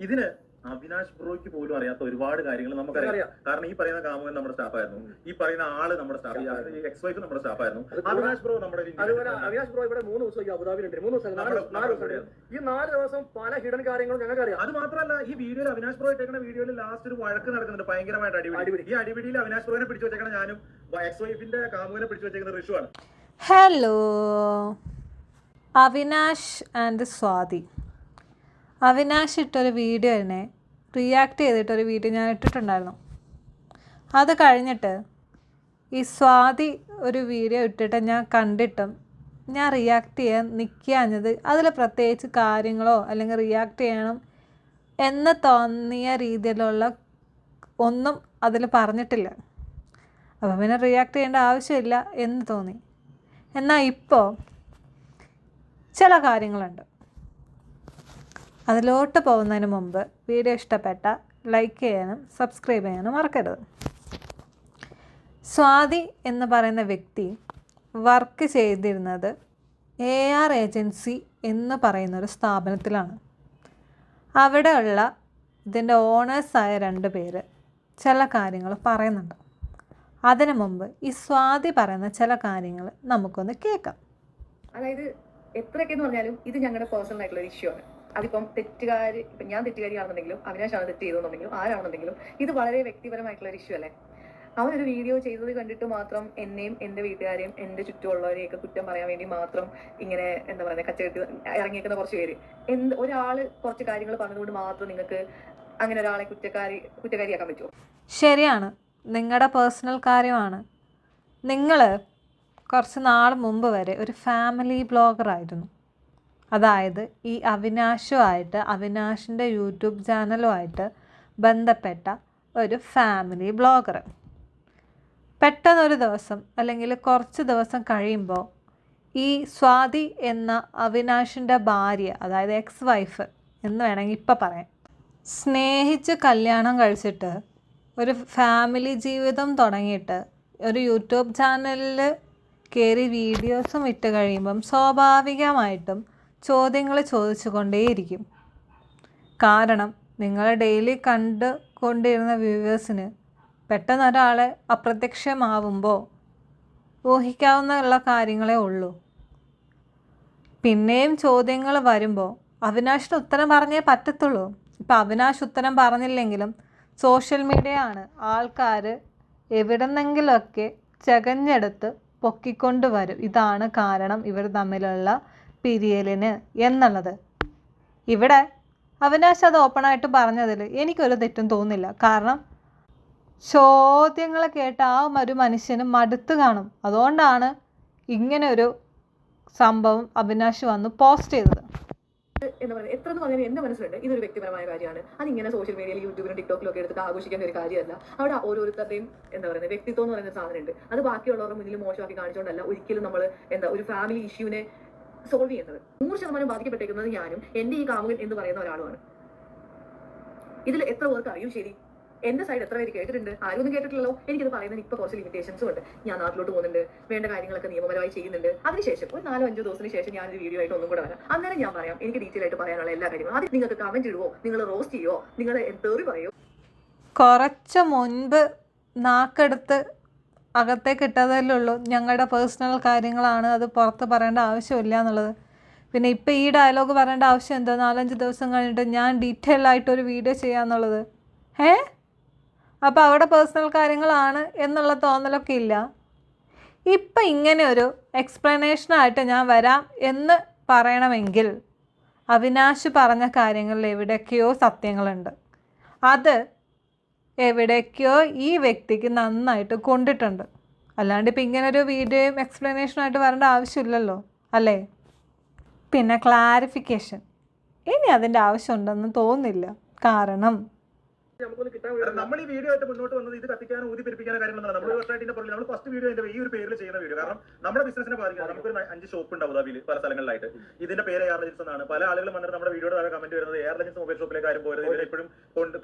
ഇതിന് അവിനാഷ് ബ്രോയ്ക്ക് പോലും അറിയാത്ത ഒരുപാട് കാര്യങ്ങൾ നമുക്കറിയാം. കാരണം ഈ പറയുന്ന കാമുകൻ നമ്മുടെ സ്റ്റാഫായിരുന്നു, ഈ പറയുന്ന ആള് നമ്മുടെ സ്റ്റാഫ്, എക്സ് വൈഫ് നമ്മുടെ സ്റ്റാഫായിരുന്നു. അവിനാഷ് ബ്രോ നമ്മുടെ അവിനാഷ് ബ്രോ ഇവിടെ 3 ദിവസം അബുദാബിയിലുണ്ട്. 3 ദിവസം 4 ദിവസം. ഈ 4 ദിവസം പല ഹിഡൻ കാര്യങ്ങളും ഞങ്ങൾക്ക് അറിയാം. അത് മാത്രമല്ല, ഈ വീഡിയോയിൽ അവിനാഷ് ബ്രോ ഇട്ടേക്കുന്ന വീഡിയോയിൽ ലാസ്റ്റ് ഒരു വഴക്ക് നടക്കുന്നുണ്ട്, ഭയങ്കരമായിട്ട് അടിപിടി. ഈ അടിപിടിയിൽ അവിനാഷ് ബ്രോനെ പിടിച്ചു വെച്ചേക്കണ ഞാനും, എക്സ് വൈഫിന്റെ കാമുകനെ പിടിച്ചു വെച്ചേക്കുന്ന ഋഷുവാണ്. Hello, Avinash and Swathi. അവിനാഷ് ഇട്ടൊരു വീഡിയോനെ റിയാക്ട് ചെയ്തിട്ടൊരു വീഡിയോ ഞാൻ ഇട്ടിട്ടുണ്ടായിരുന്നു. അത് കഴിഞ്ഞിട്ട് ഈ സ്വാതി ഒരു വീഡിയോ ഇട്ടിട്ട് ഞാൻ കണ്ടിട്ടും ഞാൻ റിയാക്ട് ചെയ്യാൻ നിൽക്കാഞ്ഞത് അതിൽ പ്രത്യേകിച്ച് കാര്യങ്ങളോ അല്ലെങ്കിൽ റിയാക്ട് ചെയ്യണം എന്ന് തോന്നിയ രീതിയിലുള്ള ഒന്നും അതിൽ പറഞ്ഞിട്ടില്ല. അപ്പോൾ പിന്നെ റിയാക്ട് ചെയ്യേണ്ട ആവശ്യമില്ല എന്ന് തോന്നി. എന്നാൽ ഇപ്പോൾ ചില കാര്യങ്ങളുണ്ട്. അതിലോട്ട് പോകുന്നതിന് മുമ്പ് വീഡിയോ ഇഷ്ടപ്പെട്ട ലൈക്ക് ചെയ്യാനും സബ്സ്ക്രൈബ് ചെയ്യാനും മറക്കരുത്. സ്വാതി എന്ന് പറയുന്ന വ്യക്തി വർക്ക് ചെയ്തിരുന്നത് AR ഏജൻസി എന്ന് പറയുന്നൊരു സ്ഥാപനത്തിലാണ്. അവിടെയുള്ള ഇതിൻ്റെ ഓണേഴ്സായ 2 പേര് ചില കാര്യങ്ങൾ പറയുന്നുണ്ട്. അതിനു മുമ്പ് ഈ സ്വാതി പറയുന്ന ചില കാര്യങ്ങൾ നമുക്കൊന്ന് കേൾക്കാം. അതായത് എത്രയൊക്കെ എന്ന് പറഞ്ഞാലും ഇത് ഞങ്ങളുടെ പേഴ്സണൽ ആയിട്ടുള്ള ഇഷ്യൂ ആണ്. അതിപ്പം തെറ്റുകാർ, ഇപ്പം ഞാൻ തെറ്റുകാരിയാണെന്നുണ്ടെങ്കിലും അവിനാശാണ് തെറ്റ് ചെയ്തെന്നുണ്ടെങ്കിലും ആരാണെന്നുണ്ടെങ്കിലും ഇത് വളരെ വ്യക്തിപരമായിട്ടുള്ള ഒരു ഇഷ്യൂ അല്ലേ. അവനൊരു വീഡിയോ ചെയ്തത് കണ്ടിട്ട് മാത്രം എന്നെയും എൻ്റെ വീട്ടുകാരെയും എൻ്റെ ചുറ്റുമുള്ളവരെയൊക്കെ കുറ്റം പറയാൻ വേണ്ടി മാത്രം ഇങ്ങനെ എന്താ പറയുക കച്ചകെട്ടി ഇറങ്ങിയേക്കുന്ന കുറച്ച് പേര്. ഒരാള് കുറച്ച് കാര്യങ്ങൾ പറഞ്ഞതുകൊണ്ട് മാത്രം നിങ്ങൾക്ക് അങ്ങനെ ഒരാളെ കുറ്റക്കാരിയാക്കാൻ പറ്റുമോ? ശരിയാണ്, നിങ്ങളുടെ പേഴ്സണൽ കാര്യമാണ്. നിങ്ങൾ കുറച്ച് നാൾ മുമ്പ് വരെ ഒരു ഫാമിലി ബ്ലോഗറായിരുന്നു. അതായത് ഈ അവിനാഷുമായിട്ട്, അവിനാഷിൻ്റെ യൂട്യൂബ് ചാനലുമായിട്ട് ബന്ധപ്പെട്ട ഒരു ഫാമിലി ബ്ലോഗർ. പെട്ടെന്നൊരു ദിവസം അല്ലെങ്കിൽ കുറച്ച് ദിവസം കഴിയുമ്പോൾ ഈ സ്വാതി എന്ന അവിനാഷിൻ്റെ ഭാര്യ, അതായത് എക്സ് വൈഫ് എന്ന് വേണമെങ്കിൽ ഇപ്പം പറയാം, സ്നേഹിച്ച് കല്യാണം കഴിച്ചിട്ട് ഒരു ഫാമിലി ജീവിതം തുടങ്ങിയിട്ട് ഒരു യൂട്യൂബ് ചാനലിൽ കയറി വീഡിയോസും ഇട്ട് കഴിയുമ്പം സ്വാഭാവികമായിട്ടും ചോദ്യങ്ങൾ ചോദിച്ചു കൊണ്ടേയിരിക്കും. കാരണം നിങ്ങൾ ഡെയിലി കണ്ടുകൊണ്ടിരുന്ന വ്യൂവേഴ്സിന് പെട്ടെന്ന് ഒരാളെ അപ്രത്യക്ഷമാവുമ്പോൾ ഊഹിക്കാവുന്ന കാര്യങ്ങളേ ഉള്ളൂ. പിന്നെയും ചോദ്യങ്ങൾ വരുമ്പോൾ അവിനാഷിന് ഉത്തരം പറഞ്ഞേ പറ്റത്തുള്ളൂ. ഇപ്പം അവിനാഷ് ഉത്തരം പറഞ്ഞില്ലെങ്കിലും സോഷ്യൽ മീഡിയ ആണ്, ആൾക്കാർ എവിടെന്നെങ്കിലുമൊക്കെ ചകഞ്ഞെടുത്ത് പൊക്കിക്കൊണ്ട് വരും. ഇതാണ് കാരണം ഇവർ തമ്മിലുള്ള പിരിയലിന് എന്നുള്ളത്. ഇവിടെ അവിനാഷ് അത് ഓപ്പണായിട്ട് പറഞ്ഞതിൽ എനിക്കൊരു തെറ്റും തോന്നില്ല. കാരണം ചോദ്യങ്ങൾ കേട്ട് ആ ഒരു മനുഷ്യന് മടുത്ത് കാണും. അതുകൊണ്ടാണ് ഇങ്ങനെ ഒരു സംഭവം അവിനാഷ് വന്ന് പോസ്റ്റ് ചെയ്തത്. എന്താ പറയുക, എത്ര എന്ന് പറഞ്ഞാൽ എൻ്റെ മനസ്സിലുണ്ട് ഇതൊരു വ്യക്തിപരമായ കാര്യമാണ്. അതിങ്ങനെ സോഷ്യൽ മീഡിയയിൽ യൂട്യൂബിലും ടിക്ടോക്കിലും ഒക്കെ എടുത്തിട്ട് ആഘോഷിക്കേണ്ട ഒരു കാര്യമല്ല. അവിടെ ഓരോരുത്തരുടെയും എന്താ പറയുന്നത് വ്യക്തിത്വം എന്ന് പറയുന്ന സാധനമുണ്ട്. അത് ബാക്കിയുള്ളവരുടെ മുന്നിൽ മോശമാക്കി കാണിച്ചുകൊണ്ടല്ല ഒരിക്കലും നമ്മൾ ഒരു ഫാമിലി ഇഷ്യൂവിനെ സോൾവ് ചെയ്യുന്നത്. 100% ബാധിക്കപ്പെട്ടിരിക്കുന്നത് ഞാനും എൻ്റെ ഈ കാമുകൻ എന്ന് പറയുന്ന ഒരാളുമാണ്. ഇതിൽ എത്ര പേർക്ക് അറിയും? ശരി, എന്റെ സൈഡ് എത്ര പേര് കേട്ടിട്ടുണ്ട്? ആരും ഒന്നും കേട്ടിട്ടില്ലല്ലോ. എനിക്കിത് പറയുന്നതിന് ഇപ്പൊ കുറച്ച് ലിമിറ്റേഷൻസും ഉണ്ട്. ഞാൻ നാട്ടിലോട്ട് പോകുന്നുണ്ട്, വേണ്ട കാര്യങ്ങളൊക്കെ നിയമപരമായി ചെയ്യുന്നുണ്ട്. അതിനുശേഷം ഒരു 4-5 ദിവസത്തിന് ശേഷം ഞാനൊരു വീഡിയോ ആയിട്ട് ഒന്നും കൂടെ വരാം. അന്നേരം ഞാൻ പറയാം എനിക്ക് ഡീറ്റെയിൽ ആയിട്ട് പറയാനുള്ള എല്ലാ കാര്യങ്ങളും. അത് നിങ്ങൾക്ക് കമന്റ് ഇടുവോ, നിങ്ങൾ റോസ്റ്റ് ചെയ്യുവോ, നിങ്ങൾ തെറി പറയോ? കുറച്ച് മുൻപ് നാക്കെടുത്ത് അകത്തേക്ക് ഇട്ടതല്ലുള്ളൂ ഞങ്ങളുടെ പേഴ്സണൽ കാര്യങ്ങളാണ്, അത് പുറത്ത് പറയേണ്ട ആവശ്യമില്ല എന്നുള്ളത്. പിന്നെ ഇപ്പം ഈ ഡയലോഗ് പറയേണ്ട ആവശ്യം എന്തോ? 4-5 ദിവസം കഴിഞ്ഞിട്ട് ഞാൻ ഡീറ്റെയിൽ ആയിട്ടൊരു വീഡിയോ ചെയ്യാന്നുള്ളത്. അപ്പോൾ അവിടെ പേഴ്സണൽ കാര്യങ്ങളാണ് എന്നുള്ള തോന്നലൊക്കെ ഇല്ല. ഇപ്പം ഇങ്ങനെ ഒരു എക്സ്പ്ലനേഷനായിട്ട് ഞാൻ വരാം എന്ന് പറയണമെങ്കിൽ അവിനാഷ് പറഞ്ഞ കാര്യങ്ങളിൽ എവിടെയൊക്കെയോ സത്യങ്ങളുണ്ട്. അത് എവിടേക്കോ ഈ വ്യക്തിക്ക് നന്നായിട്ട് കൊണ്ടിട്ടുണ്ട്. അല്ലാണ്ട് ഇപ്പം ഇങ്ങനൊരു വീഡിയോയും എക്സ്പ്ലനേഷനായിട്ട് വരേണ്ട ആവശ്യമില്ലല്ലോ, അല്ലേ? പിന്നെ ക്ലാരിഫിക്കേഷൻ ഇനി അതിൻ്റെ ആവശ്യമുണ്ടെന്ന് തോന്നുന്നില്ല. കാരണം നമ്മൾ ഈ വീഡിയോ ആയിട്ട് മുന്നോട്ട് വന്നത് ഇത് കത്തിക്കാനോ ഊതിപ്പെരിപ്പിക്കാനോ കാര്യങ്ങളൊന്നും നമ്മൾ വെബ്സൈറ്റിന്റെ പുറകിൽ നമ്മൾ ഫസ്റ്റ് വീഡിയോ ഈ ഒരു പേരിൽ ചെയ്യുന്ന വീഡിയോ. കാരണം നമ്മുടെ ബിസിനസിനെ ബാധിക്കുക. നമുക്കൊരു 5 ഷോപ്പ് ഉണ്ട് അബുദാബിയിൽ പല സ്ഥലങ്ങളിലായിട്ട്. ഇതിന്റെ പേര് AR Legends എന്നാണ്. പല ആളുകളും വന്നിട്ട് നമ്മുടെ വീഡിയോയുടെ താഴെ കമന്റ് വരുന്നത് AR Legends മൊബൈൽ ഷോപ്പിലേക്ക് ആരും പോയത്, ഇവരെ എപ്പോഴും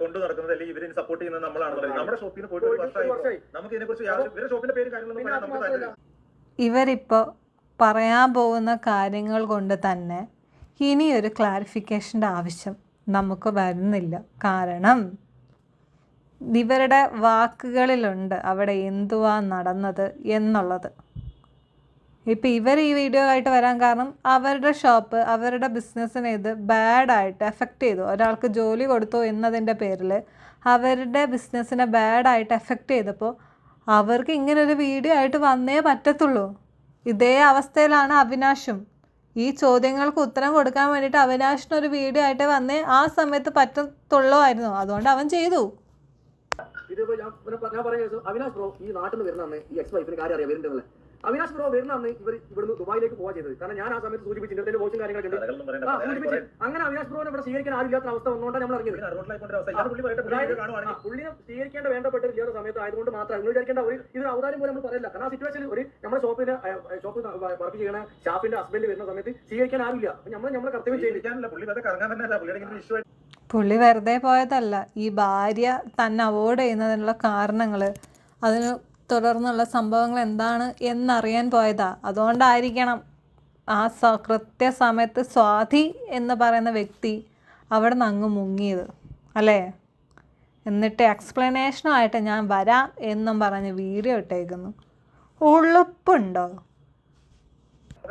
കൊണ്ടു നടക്കുന്നത് അല്ലെങ്കിൽ ഇവരെ സപ്പോർട്ട് ചെയ്യുന്നത് നമ്മളാണ് പറയുന്നത്. നമ്മുടെ ഷോപ്പിൽ നിന്ന് പോയിട്ട് 1 വർഷമായി. നമുക്ക് ഇതിനെക്കുറിച്ച് ഇവരുടെ ഷോപ്പിന്റെ പേര് കാര്യങ്ങളൊന്നും ഇവരിപ്പോൾ പറയാൻ പോകുന്ന കാര്യങ്ങൾ കൊണ്ട് തന്നെ ഇനിയൊരു ക്ലാരിഫിക്കേഷൻ്റെ ആവശ്യം നമുക്ക് വരുന്നില്ല. കാരണം ഇവരുടെ വാക്കുകളിലുണ്ട് അവിടെ എന്തുവാ നടന്നത് എന്നുള്ളത്. ഇപ്പം ഇവർ ഈ വീഡിയോ ആയിട്ട് വരാൻ കാരണം അവരുടെ ഷോപ്പ്, അവരുടെ ബിസിനസ്സിനെ ഇത് ബാഡായിട്ട് എഫക്റ്റ് ചെയ്തു. ഒരാൾക്ക് ജോലി കൊടുത്തു എന്നതിൻ്റെ പേരിൽ അവരുടെ ബിസിനസ്സിനെ ബാഡായിട്ട് എഫക്റ്റ് ചെയ്തപ്പോൾ അവർക്ക് ഇങ്ങനൊരു വീഡിയോ ആയിട്ട് വന്നേ പറ്റത്തുള്ളൂ. ഇതേ അവസ്ഥയിലാണ് അവിനാഷും. ഈ ചോദ്യങ്ങൾക്ക് ഉത്തരം കൊടുക്കാൻ വേണ്ടിയിട്ട് അവിനാഷിനൊരു വീഡിയോ ആയിട്ട് വന്നേ ആ സമയത്ത് പറ്റത്തുള്ളൂ ആയിരുന്നു. അതുകൊണ്ട് അവൻ ചെയ്തു. ഇതിപ്പോ ഞാൻ പറയുന്നത് അവിനാഷ് ബ്രോ ഈ നാട്ടിൽ നിന്ന് വരുന്ന അന്ന് ഈ എക്സ് വൈഫിന് കാര്യം അറിയാം വരുന്നുള്ളത്. അവിനാഷ് ബ്രോ വരുന്ന അന്ന് ഇവിടുന്ന് ദുബായിലേക്ക് പോകാൻ ചെയ്തത്. കാരണം ഞാൻ ആ സമയത്ത് സൂചിപ്പിച്ചിട്ട് വോച്ചും കാര്യങ്ങളൊക്കെ സൂചിപ്പിച്ച് അങ്ങനെ അവിനാഷ് ബ്രോനെ ഇവിടെ സ്വീകരിക്കാൻ ആരില്ലാത്ത അവസ്ഥ വന്നുകൊണ്ടാണ് നമ്മൾ അറിഞ്ഞത്. പുള്ളിനെ സ്വീകരിക്കേണ്ട വേണ്ടപ്പെട്ടില്ലാത്ത സമയത്ത് ആയതുകൊണ്ട് മാത്രം നിങ്ങൾ വിചാരിക്കേണ്ട ഇത് ഔദാര്യം പോലെ നമ്മൾ പറയില്ല. കാരണം ആ സിറ്റുവേഷനിൽ നമ്മുടെ ഷോപ്പ് വർക്ക് ചെയ്യണ സ്റ്റാഫിന്റെ ഹസ്ബൻഡ് വരുന്ന സമയത്ത് സ്വീകരിക്കാൻ ആരില്ല. അപ്പൊ നമ്മൾ കർത്തവ്യം ചെയ്തിരിക്കാനില്ല. പുള്ളി വെറുതെ പോയതല്ല. ഈ ഭാര്യ തന്നെ അവോയ്ഡ് ചെയ്യുന്നതിനുള്ള കാരണങ്ങൾ, അതിന് തുടർന്നുള്ള സംഭവങ്ങൾ എന്താണ് എന്നറിയാൻ പോയതാ. അതുകൊണ്ടായിരിക്കണം ആ കൃത്യസമയത്ത് സ്വാതി എന്ന് പറയുന്ന വ്യക്തി അവിടെ നിന്ന് അങ്ങ് മുങ്ങിയത് അല്ലേ. എന്നിട്ട് എക്സ്പ്ലനേഷനുമായിട്ട് ഞാൻ വരാം എന്നും പറഞ്ഞ് വീഡിയോ ഇട്ടേക്കുന്നു. ഉളുപ്പുണ്ടോ?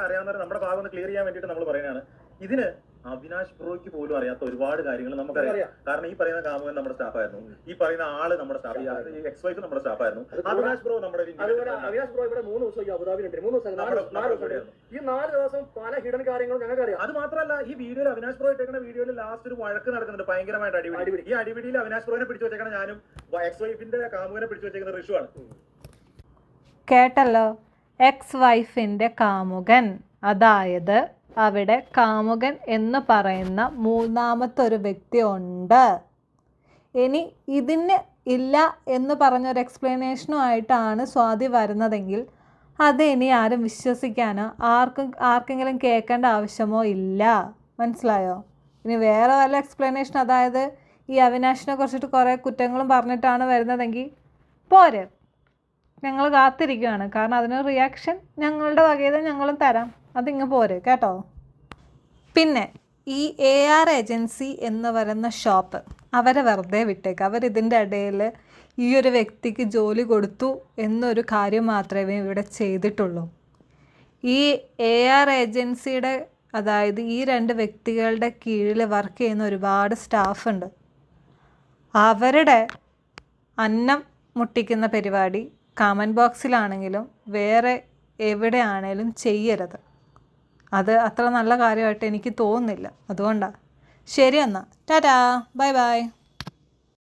അറിയാവുന്നവർ നമ്മുടെ ഭാഗം ഒന്ന് ക്ലിയർ ചെയ്യാൻ വേണ്ടിയിട്ട് നമ്മൾ പറയുന്നതാണ്. ഇതിന് അവിനാഷ് ബ്രോയ്ക്ക് പോലും അറിയാത്ത ഒരുപാട് കാര്യങ്ങൾ നമുക്കറിയാം. കാരണം ഈ പറയുന്ന കാമുകൻ നമ്മുടെ സ്റ്റാഫായിരുന്നു, ഈ പറയുന്ന ആള് നമ്മുടെ സ്റ്റാഫ്, എക്സ് വൈഫ് നമ്മുടെ സ്റ്റാഫായിരുന്നു. അവിനാഷ് ബ്രോ നമ്മുടെ അവിനാഷ് ബ്രോ ഇവിടെ 3 ദിവസം അബുദാബിയിലുണ്ട്. 3 ദിവസം 4 ദിവസം. ഈ 4 ദിവസം പല ഹിഡൻ കാര്യങ്ങളും ഞങ്ങൾക്കറിയാം. അത് മാത്രമല്ല ഈ വീഡിയോയിൽ അവിനാഷ് ബ്രോ ഇട്ടേക്കുന്ന വീഡിയോയിൽ ലാസ്റ്റ് ഒരു വഴക്ക് നടക്കുന്നുണ്ട്, ഭയങ്കരമായിട്ട് അടിപിടി. ഈ അടിപിടിയിൽ അവിനാഷ് ബ്രോനെ പിടിച്ചു വെച്ചേക്കണം ഞാനും എക്സ് വൈഫിന്റെ കാമുകനെ പിടിച്ചു വെച്ചേക്കുന്ന ഋഷുവാണ്. കേട്ടല്ലോ, എക്സ് വൈഫിന്റെ കാമുകൻ, അതായത് അവിടെ കാമുകൻ എന്ന് പറയുന്ന മൂന്നാമത്തെ ഒരു വ്യക്തി ഉണ്ട്. ഇനി ഇതിന് ഇല്ല എന്ന് പറഞ്ഞൊരു എക്സ്പ്ലനേഷനുമായിട്ടാണ് സ്വാതി വരുന്നതെങ്കിൽ അത് ഇനി ആരും വിശ്വസിക്കാനോ ആർക്കെങ്കിലും കേൾക്കേണ്ട ആവശ്യമോ ഇല്ല. മനസ്സിലായോ? ഇനി വേറെ വല്ല എക്സ്പ്ലനേഷൻ, അതായത് ഈ അവിനാഷിനെ കുറിച്ചിട്ട് കുറേ കുറ്റങ്ങളും പറഞ്ഞിട്ടാണ് വരുന്നതെങ്കിൽ പോരെ, ഞങ്ങൾ കാത്തിരിക്കുകയാണ്. കാരണം അതിനൊരു റിയാക്ഷൻ ഞങ്ങളുടെ വകയിൽ ഞങ്ങളും തരാം. അതിങ്ങ് പോരെ കേട്ടോ. പിന്നെ ഈ AR ഏജൻസി എന്ന് പറയുന്ന ഷോപ്പ് അവരെ വെറുതെ വിട്ടേക്ക്. അവരിതിൻ്റെ ഇടയിൽ ഈ ഒരു വ്യക്തിക്ക് ജോലി കൊടുത്തു എന്നൊരു കാര്യം മാത്രമേ ഇവിടെ ചെയ്തിട്ടുള്ളൂ. ഈ AR ഏജൻസിയുടെ, അതായത് ഈ 2 വ്യക്തികളുടെ കീഴിൽ വർക്ക് ചെയ്യുന്ന ഒരുപാട് സ്റ്റാഫുണ്ട്. അവരുടെ അന്നം മുട്ടിക്കുന്ന പരിപാടി കമൻറ്റ് ബോക്സിലാണെങ്കിലും വേറെ എവിടെയാണേലും ചെയ്യരുത്. അത് അത്ര നല്ല കാര്യമായിട്ട് എനിക്ക് തോന്നുന്നില്ല. അതുകൊണ്ടാണ്. ശരി എന്നാൽ ടാറ്റാ, ബൈ ബൈ.